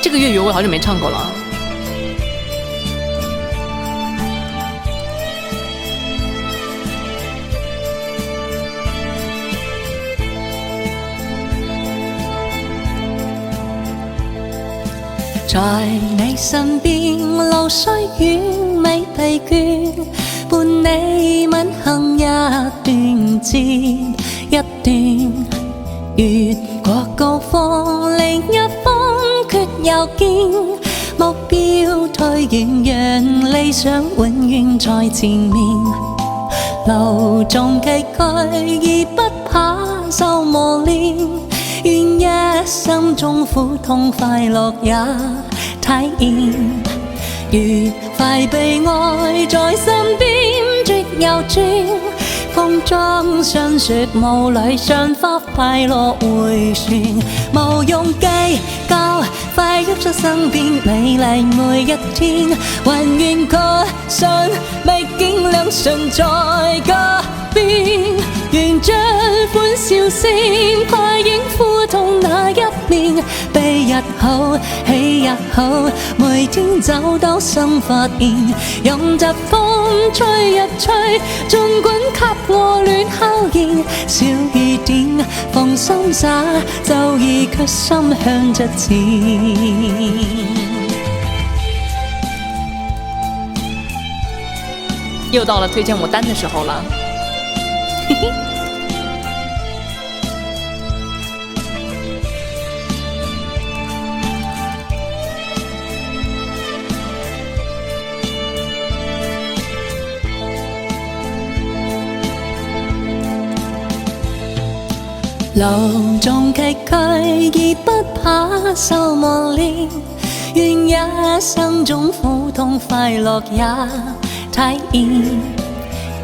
这个粤语我好久没唱过了。在你身邊，路雖遠未疲倦，伴你吻行一段接一段，越過高峰，另一峰卻又見，目標推遠，讓理想永遠在前面。路縱崎嶇而不怕受磨練，願一生中苦痛快樂也體驗，愉快悲哀在身邊轉又轉，風中霜雪霧裏賞花快樂迴旋，無用計較快喐出身邊美麗每一天，還願確信未見兩唇在隔邊，願將歡笑聲快映苦痛那一面，悲日好喜日好，每天找到新發現，任疾風吹日吹，盡管給和暖考驗，小雨點放心灑，就已決心向着前。又到了推荐我单的时候了，嘿嘿。路縱崎嶇而不怕受磨練，願一生中苦痛快樂也體驗，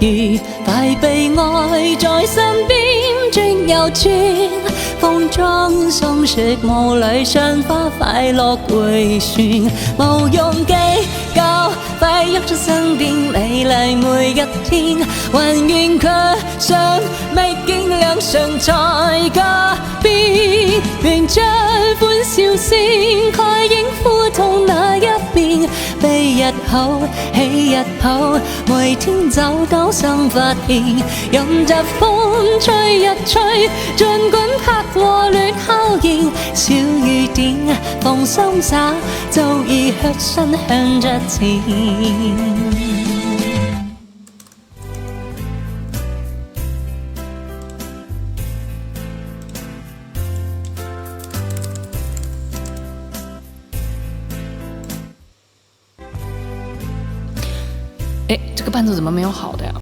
愉快悲哀在身邊轉又轉，風中霜雪霧裏賞花快樂迴旋，無用計較快喐出身邊美麗每一天，還願確信未見兩唇在隔邊，願將歡笑聲蓋映苦痛那一面，悲日好喜日好，每天找到新發現，任疾風吹日吹，盡管拍和暖考驗，小雨點放心灑，就已決心向着前。哎，这个伴奏怎么没有好的呀？